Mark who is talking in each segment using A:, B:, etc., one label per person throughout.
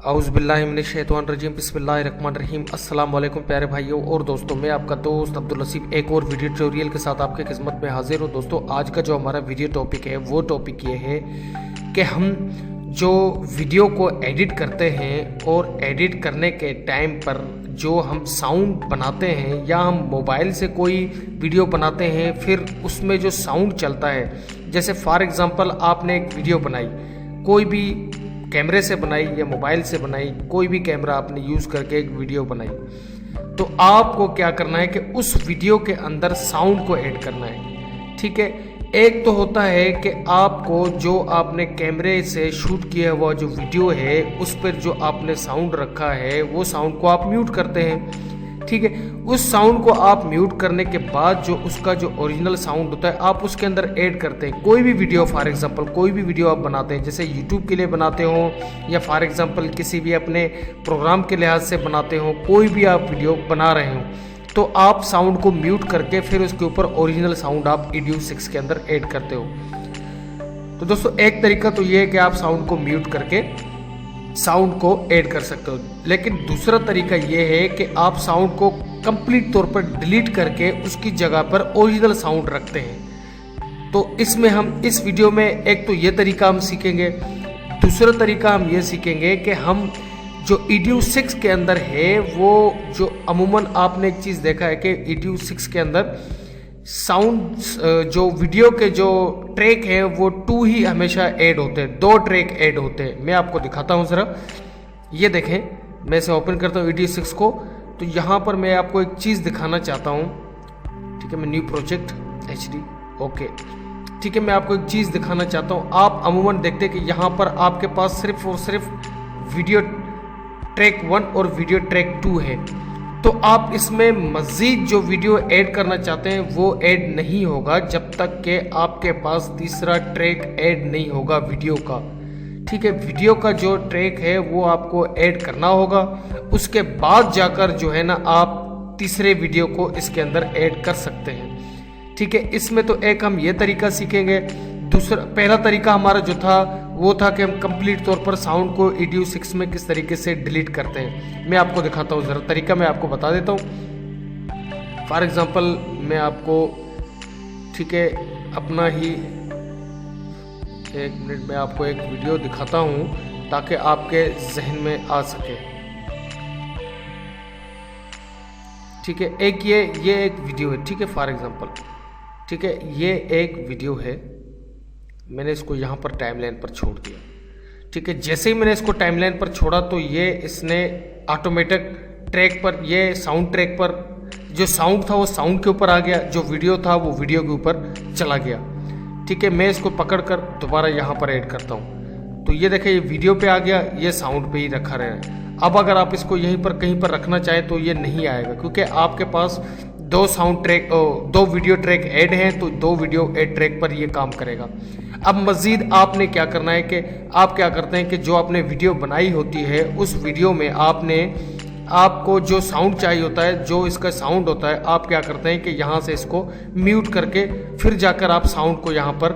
A: औज़ुबिल्लाहिमिनश्शैतानिर्रजीम बिस्मिल्लाहिर्रहमानिर्रहीम। अस्सलाम वालेकुम प्यारे भाइयों और दोस्तों, मैं आपका दोस्त अब्दुल लसीफ एक और वीडियो ट्यूटोरियल के साथ आपके खिदमत में हाजिर हूँ। दोस्तों, आज का जो हमारा वीडियो टॉपिक है वो टॉपिक ये है कि हम जो वीडियो को एडिट करते हैं और एडिट करने के टाइम पर जो हम साउंड बनाते हैं या हम मोबाइल से कोई वीडियो बनाते हैं, फिर उसमें जो साउंड चलता है, जैसे फॉर एग्ज़ाम्पल आपने एक वीडियो बनाई, कोई भी कैमरे से बनाई या मोबाइल से बनाई, कोई भी कैमरा आपने यूज़ करके एक वीडियो बनाई, तो आपको क्या करना है कि उस वीडियो के अंदर साउंड को ऐड करना है। ठीक है, एक तो होता है कि आपको जो आपने कैमरे से शूट किया हुआ जो वीडियो है उस पर जो आपने साउंड रखा है वो साउंड को आप म्यूट करते हैं। ठीक है, उस साउंड को आप म्यूट करने के बाद जो उसका जो ओरिजिनल साउंड होता है आप उसके अंदर ऐड करते हैं। कोई भी वीडियो, फॉर एग्जांपल कोई भी वीडियो आप बनाते हैं, जैसे यूट्यूब के लिए बनाते हो या फॉर एग्जांपल किसी भी अपने प्रोग्राम के लिहाज से बनाते हो, कोई भी आप वीडियो बना रहे हो, तो आप साउंड को म्यूट करके फिर उसके ऊपर ओरिजिनल साउंड आप Audio 6 के अंदर ऐड करते हो। तो दोस्तों, एक तरीका तो ये है कि आप साउंड को म्यूट करके साउंड को ऐड कर सकते हो, लेकिन दूसरा तरीका ये है कि आप साउंड को कंप्लीट तौर पर डिलीट करके उसकी जगह पर ओरिजिनल साउंड रखते हैं। तो इसमें हम इस वीडियो में एक तो ये तरीका हम सीखेंगे, दूसरा तरीका हम ये सीखेंगे कि हम जो Audio 6 के अंदर है वो जो अमूमन आपने एक चीज़ देखा है कि Audio 6 के अंदर साउंड जो वीडियो के जो ट्रैक हैं वो 2 ही हमेशा ऐड होते हैं, 2 ट्रैक ऐड होते हैं। मैं आपको दिखाता हूँ ज़रा, ये देखें, मैं इसे ओपन करता हूँ Audio 6 को, तो यहाँ पर मैं आपको एक चीज़ दिखाना चाहता हूँ। ठीक है, मैं न्यू प्रोजेक्ट HD, ओके, ठीक है, मैं आपको एक चीज़ दिखाना चाहता हूँ। आप अमूमन देखते हैं कि यहाँ पर आपके पास सिर्फ और सिर्फ वीडियो ट्रैक 1 और वीडियो ट्रैक 2 है, तो आप इसमें मज़ीद जो वीडियो ऐड करना चाहते हैं वो ऐड नहीं होगा जब तक कि आपके पास तीसरा ट्रैक ऐड नहीं होगा वीडियो का। ठीक है, वीडियो का जो ट्रैक है वो आपको ऐड करना होगा, उसके बाद जाकर जो है ना आप तीसरे वीडियो को इसके अंदर ऐड कर सकते हैं। ठीक है, इसमें तो एक हम ये तरीका सीखेंगे। दूसरा, पहला तरीका हमारा जो था वो था कि हम कंप्लीट तौर पर साउंड को Audio 6 में किस तरीके से डिलीट करते हैं। मैं आपको दिखाता हूँ ज़रा, तरीका मैं आपको बता देता हूँ। फॉर एग्जांपल मैं आपको, ठीक है, अपना ही 1 मिनट में आपको एक वीडियो दिखाता हूँ ताकि आपके जहन में आ सके। ठीक है, एक ये एक वीडियो है, ठीक है, फॉर एग्जांपल, ठीक है, ये एक वीडियो है, मैंने इसको यहाँ पर टाइमलाइन पर छोड़ दिया। ठीक है, जैसे ही मैंने इसको टाइमलाइन पर छोड़ा तो ये इसने ऑटोमेटिक ट्रैक पर, ये साउंड ट्रैक पर जो साउंड था वो साउंड के ऊपर आ गया, जो वीडियो था वो वीडियो के ऊपर चला गया। ठीक है, मैं इसको पकड़कर दोबारा यहाँ पर ऐड करता हूँ, तो ये देखें, ये वीडियो पे आ गया, ये साउंड पे ही रखा रहे। अब अगर आप इसको यहीं पर कहीं पर रखना चाहें तो ये नहीं आएगा, क्योंकि आपके पास 2 sound track, 2 video track add हैं, तो 2 वीडियो ऐड ट्रैक पर ये काम करेगा। अब मज़ीद आपने क्या करना है कि आप क्या करते हैं कि जो आपने वीडियो बनाई होती है उस वीडियो में आपको जो साउंड चाहिए होता है, जो इसका साउंड होता है, आप क्या करते हैं कि यहाँ से इसको म्यूट करके फिर जाकर आप साउंड को यहाँ पर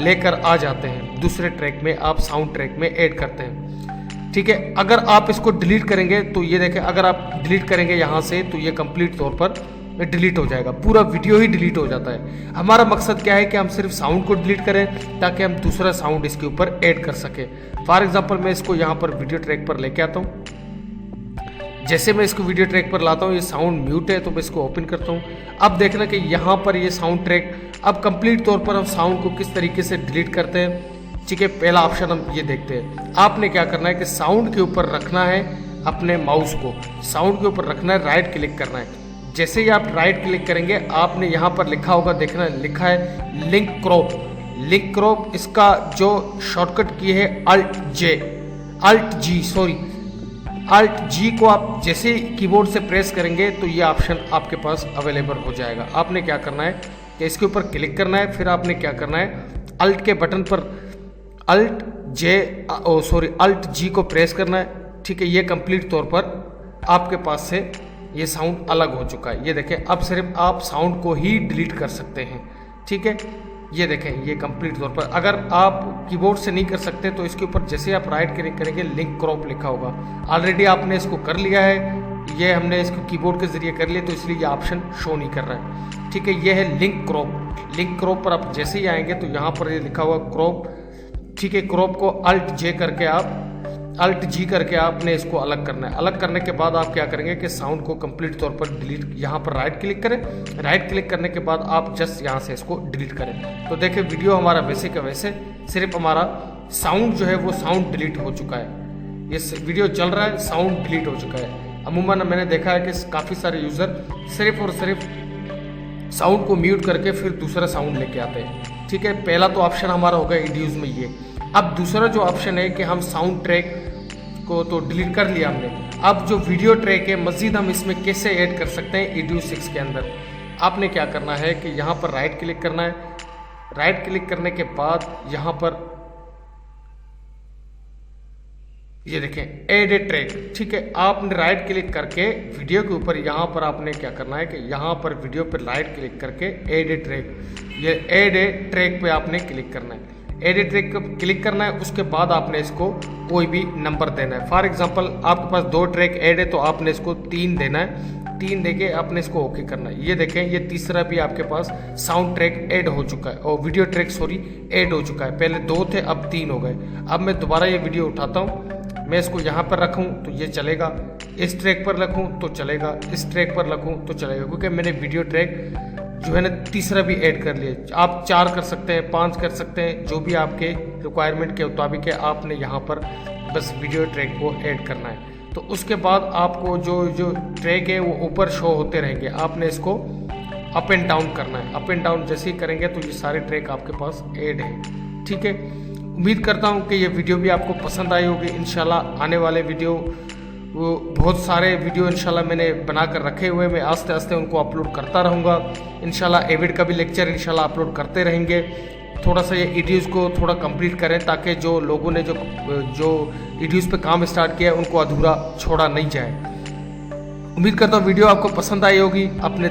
A: लेकर आ जाते हैं, दूसरे ट्रैक में आप साउंड ट्रैक में ऐड करते हैं। ठीक है, अगर आप इसको डिलीट करेंगे तो ये देखें, अगर आप डिलीट करेंगे यहाँ से तो ये कंप्लीट तौर पर डिलीट हो जाएगा, पूरा वीडियो ही डिलीट हो जाता है। हमारा मकसद क्या है कि हम सिर्फ साउंड को डिलीट करें ताकि हम दूसरा साउंड इसके ऊपर ऐड कर सके। फॉर एग्जांपल मैं इसको यहाँ पर वीडियो ट्रैक पर लेके आता हूँ। जैसे मैं इसको वीडियो ट्रैक पर लाता हूँ, ये साउंड म्यूट है, तो मैं इसको ओपन करता हूँ। अब देखना कि यहाँ पर ये साउंड ट्रैक, अब कंप्लीट तौर पर हम साउंड को किस तरीके से डिलीट करते हैं। ठीक है, पहला ऑप्शन हम ये देखते हैं। आपने क्या करना है कि साउंड के ऊपर रखना है अपने माउस को, साउंड के ऊपर रखना है, राइट क्लिक करना है। जैसे ही आप राइट क्लिक करेंगे, आपने यहाँ पर लिखा होगा, देखना, लिखा है लिंक क्रॉप। लिंक क्रॉप, इसका जो शॉर्टकट की है Alt G को आप जैसे कीबोर्ड से प्रेस करेंगे तो ये ऑप्शन आपके पास अवेलेबल हो जाएगा। आपने क्या करना है कि इसके ऊपर क्लिक करना है, फिर आपने क्या करना है, Alt के बटन पर Alt G को प्रेस करना है। ठीक है, ये कंप्लीट तौर पर आपके पास से ये साउंड अलग हो चुका है। ये देखें, अब सिर्फ आप साउंड को ही डिलीट कर सकते हैं। ठीक है, ये देखें, ये कंप्लीट तौर पर, अगर आप कीबोर्ड से नहीं कर सकते तो इसके ऊपर जैसे आप राइट क्लिक करेंगे लिंक क्रॉप लिखा होगा। ऑलरेडी आपने इसको कर लिया है, ये हमने इसको कीबोर्ड के जरिए कर लिया तो इसलिए ये ऑप्शन शो नहीं कर रहा है। ठीक है, ये है लिंक क्रॉप। लिंक क्रॉप पर आप जैसे ही आएंगे तो यहाँ पर ये लिखा हुआ क्रॉप। ठीक है, क्रॉप को अल्ट जी करके आपने इसको अलग करना है। अलग करने के बाद आप क्या करेंगे कि साउंड को कंप्लीट तौर पर डिलीट, यहाँ पर राइट क्लिक करें। राइट क्लिक करने के बाद आप जस्ट यहाँ से इसको डिलीट करें तो देखिए वीडियो हमारा वैसे का वैसे, सिर्फ हमारा साउंड जो है वो साउंड डिलीट हो चुका है। ये वीडियो चल रहा है, साउंड डिलीट हो चुका है। अमूमन मैंने देखा है कि काफ़ी सारे यूज़र सिर्फ और सिर्फ साउंड को म्यूट करके फिर दूसरा साउंड लेके आते हैं। ठीक है, पहला तो ऑप्शन हमारा होगा एड्यूज में ये। अब दूसरा जो ऑप्शन है कि हम साउंड ट्रैक को तो डिलीट कर लिया हमने, अब जो वीडियो ट्रैक है मज़ीद हम इसमें कैसे ऐड कर सकते हैं एड्यूज 6 के अंदर। आपने क्या करना है कि यहाँ पर राइट क्लिक करना है। राइट क्लिक करने के बाद यहाँ पर ये देखें ऐड ए ट्रैक। ठीक है, आपने राइट क्लिक करके वीडियो के ऊपर यहाँ पर आपने क्या करना है कि यहाँ पर वीडियो पर राइट क्लिक करके ऐड ए ट्रैक, ये ऐड ए ट्रैक पे आपने क्लिक करना है। ऐड ए ट्रैक पर क्लिक करना है, उसके बाद आपने इसको कोई भी नंबर देना है। फॉर एग्जांपल आपके पास 2 ट्रैक ऐड है तो आपने इसको 3 देना है। 3 देके आपने इसको ओके करना है। ये देखें ये तीसरा भी आपके पास साउंड ट्रैक ऐड हो चुका है और वीडियो ट्रैक ऐड हो चुका है। पहले 2 थे, अब 3 हो गए। अब मैं दोबारा ये वीडियो उठाता हूँ, मैं इसको यहाँ पर रखूँ तो ये चलेगा, इस ट्रैक पर रखूँ तो चलेगा, इस ट्रैक पर रखूँ तो चलेगा, क्योंकि मैंने वीडियो ट्रैक जो है ना तीसरा भी ऐड कर लिया। आप 4 कर सकते हैं, 5 कर सकते हैं, जो भी आपके रिक्वायरमेंट के मुताबिक है। आपने यहाँ पर बस वीडियो ट्रैक को ऐड करना है तो उसके बाद आपको जो ट्रैक है वो ऊपर शो होते रहेंगे। आपने इसको अप एंड डाउन करना है। अप एंड डाउन जैसे ही करेंगे तो ये सारे ट्रैक आपके पास ऐड है। ठीक है, उम्मीद करता हूँ कि ये वीडियो भी आपको पसंद आई होगी। इंशाल्लाह आने वाले वीडियो वो बहुत सारे वीडियो इंशाल्लाह मैंने बनाकर रखे हुए, मैं आस्ते आस्ते उनको अपलोड करता रहूँगा। इंशाल्लाह एविड का भी लेक्चर इंशाल्लाह अपलोड करते रहेंगे। थोड़ा सा ये ईडीयूज़ को थोड़ा कंप्लीट करें ताकि जो लोगों ने जो ईडीयूज़ पे काम स्टार्ट किया है उनको अधूरा छोड़ा नहीं जाए। उम्मीद करता हूँ वीडियो आपको पसंद आई होगी। अपने